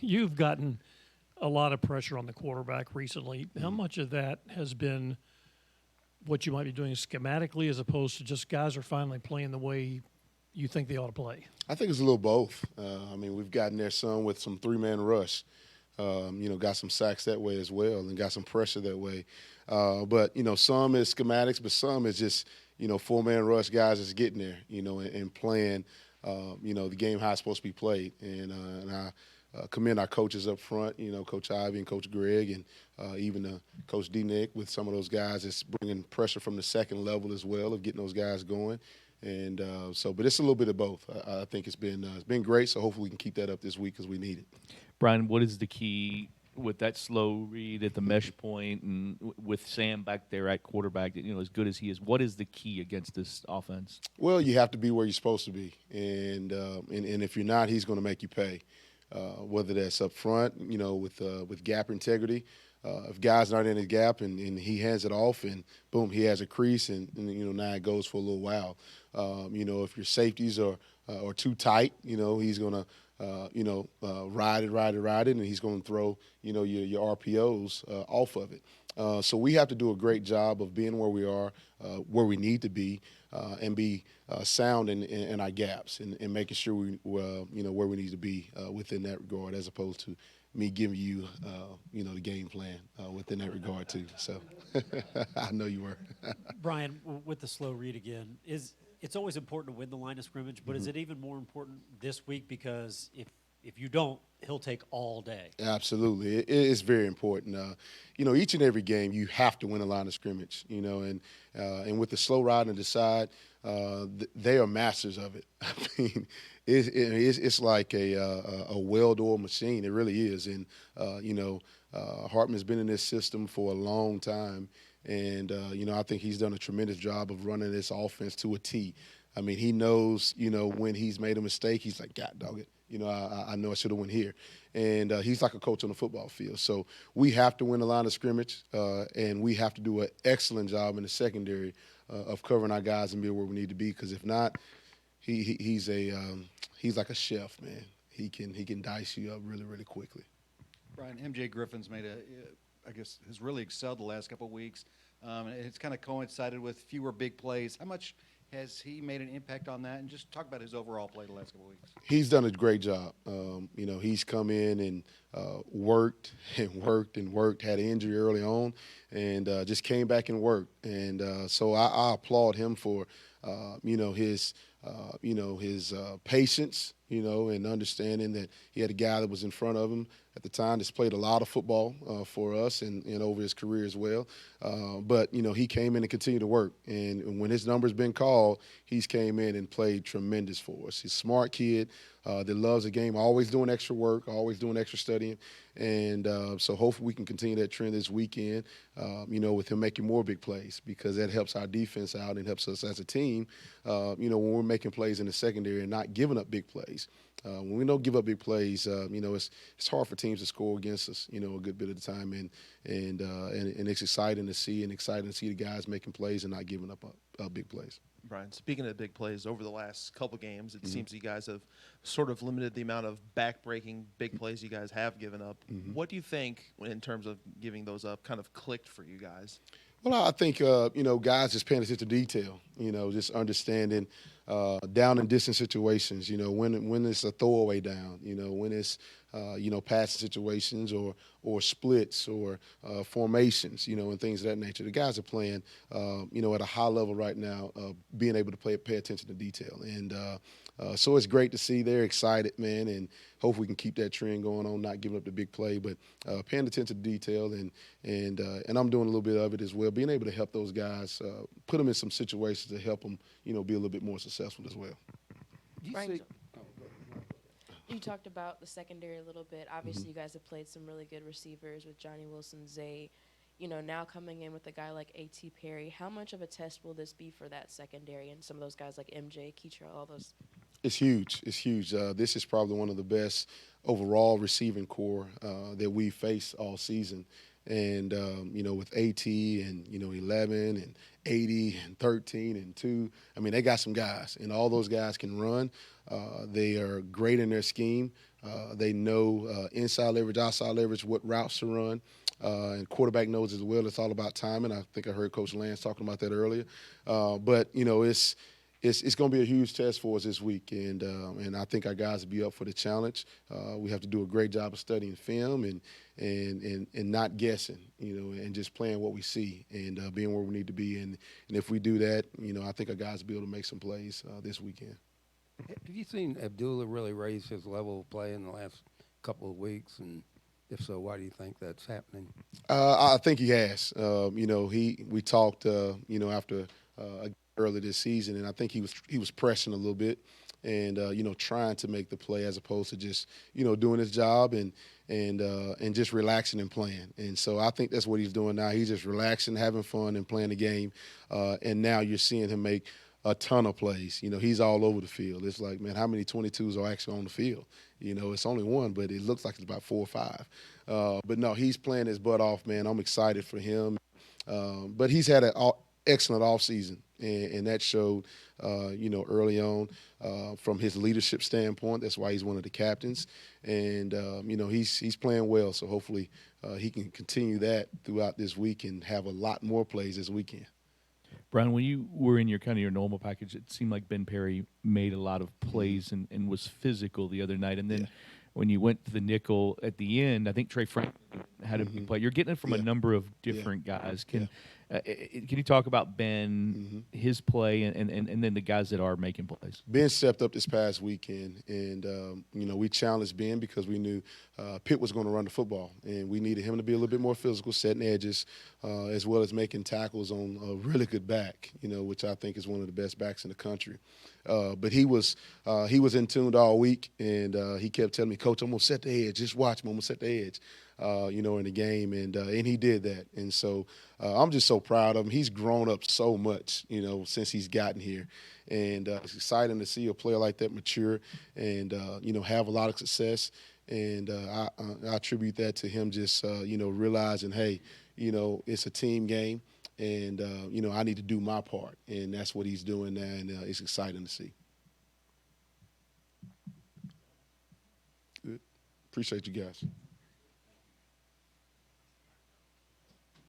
you've gotten a lot of pressure on the quarterback recently. How much of that has been what you might be doing schematically as opposed to just guys are finally playing the way you think they ought to play? I think it's a little both. We've gotten there some with some three-man rush. Got some sacks that way as well and got some pressure that way. But some is schematics, but some is just, four-man rush guys that's getting there, and playing, the game how it's supposed to be played. And I commend our coaches up front, Coach Ivy and Coach Greg and even Coach D-Nick with some of those guys that's bringing pressure from the second level as well of getting those guys going. And but it's a little bit of both. I think it's been great, so hopefully we can keep that up this week because we need it. Bryan, what is the key with that slow read at the mesh point and with Sam back there at quarterback, as good as he is? What is the key against this offense? Well, you have to be where you're supposed to be, and if you're not, he's going to make you pay. Whether that's up front, with gap integrity. If guys aren't in his gap and he hands it off and boom, he has a crease and now it goes for a little while. If your safeties are too tight, he's going to ride it, and he's going to throw your RPOs off of it. So we have to do a great job of being where we are, where we need to be, and be sound in our gaps and making sure we where we need to be within that regard, as opposed to me giving you the game plan within that regard too. So I know you were. Bryan, with the slow read again, it's always important to win the line of scrimmage, but is it even more important this week because if you don't, he'll take all day? Absolutely. It is very important. Each and every game you have to win a line of scrimmage, and with the slow ride and decide, they are masters of it. I mean, it's like a well-oiled machine. It really is. And, Hartman's been in this system for a long time. And, I think he's done a tremendous job of running this offense to a T. I mean, he knows, when he's made a mistake, he's like, God dog it. I know I should have went here. And he's like a coach on the football field. So we have to win the line of scrimmage, and we have to do an excellent job in the secondary of covering our guys and be where we need to be. Because if not, he's like a chef, man. He can dice you up really, really quickly. Bryan, MJ Griffin's has really excelled the last couple of weeks. It's kind of coincided with fewer big plays. How much has he made an impact on that? And just talk about his overall play the last couple of weeks. He's done a great job. He's come in and worked and worked and worked, had an injury early on, and just came back and worked. And so I applaud him for, his patience, and understanding that he had a guy that was in front of him at the time that's played a lot of football for us and over his career as well. But he came in and continued to work. And when his number's been called, he's came in and played tremendous for us. He's a smart kid that loves the game, always doing extra work, always doing extra studying. And so hopefully we can continue that trend this weekend, with him making more big plays, because that helps our defense out and helps us as a team, when we're making plays in the secondary and not giving up big plays. When we don't give up big plays, it's hard for teams to score against us, a good bit of the time, and it's exciting to see the guys making plays and not giving up big plays. Bryan, speaking of big plays, over the last couple games, it seems you guys have sort of limited the amount of back-breaking big plays you guys have given up. What do you think, in terms of giving those up, kind of clicked for you guys? Well, I think, guys just paying attention to detail, just understanding down and distance situations, when it's a throwaway down, when it's, passing situations or splits or formations, and things of that nature. The guys are playing, at a high level right now, being able to pay attention to detail. And so it's great to see. They're excited, man, and hopefully we can keep that trend going on, not giving up the big play, but paying attention to detail. And I'm doing a little bit of it as well, being able to help those guys, put them in some situations to help them, be a little bit more successful as well. Bryan, you talked about the secondary a little bit. Obviously, you guys have played some really good receivers with Johnny Wilson, Zay. Now coming in with a guy like A.T. Perry, how much of a test will this be for that secondary and some of those guys like MJ, Keytrell, all those? It's huge. It's huge. This is probably one of the best overall receiving core that we faced all season. And, with AT and, 11 and 80 and 13 and 2, they got some guys. And all those guys can run. They are great in their scheme. They know inside leverage, outside leverage, what routes to run. And quarterback knows as well. It's all about timing. I think I heard Coach Lance talking about that earlier. But it's going to be a huge test for us this week, and I think our guys will be up for the challenge. We have to do a great job of studying film and not guessing, and just playing what we see and being where we need to be. And if we do that, I think our guys will be able to make some plays this weekend. Have you seen Abdullah really raise his level of play in the last couple of weeks? And if so, why do you think that's happening? I think he has. We talked, after early this season, and I think he was pressing a little bit, and trying to make the play as opposed to just doing his job and just relaxing and playing. And so I think that's what he's doing now. He's just relaxing, having fun, and playing the game. And now you're seeing him make a ton of plays. He's all over the field. It's like, man, how many 22s are actually on the field? It's only one, but it looks like it's about 4 or 5. But no, he's playing his butt off, man. I'm excited for him. But he's had an excellent offseason, and that showed, early on from his leadership standpoint. That's why he's one of the captains. And, he's playing well. So hopefully he can continue that throughout this week and have a lot more plays this weekend. Bryan, when you were in your normal package, it seemed like Ben Perry made a lot of plays and was physical the other night. And then when you went to the nickel at the end, I think Trey Franklin had a big play. You're getting it from a number of different guys. Can you talk about Ben, his play, and then the guys that are making plays? Ben stepped up this past weekend, and we challenged Ben because we knew Pitt was going to run the football, and we needed him to be a little bit more physical, setting edges, as well as making tackles on a really good back, which I think is one of the best backs in the country. But he was in tune all week, and he kept telling me, Coach, I'm going to set the edge. Just watch me. I'm going to set the edge, in the game, and he did that. And so I'm just so proud of him. He's grown up so much, since he's gotten here. And it's exciting to see a player like that mature and, have a lot of success. And I attribute that to him just, realizing, hey, it's a team game. And, I need to do my part. And that's what he's doing now, and it's exciting to see. Good. Appreciate you guys.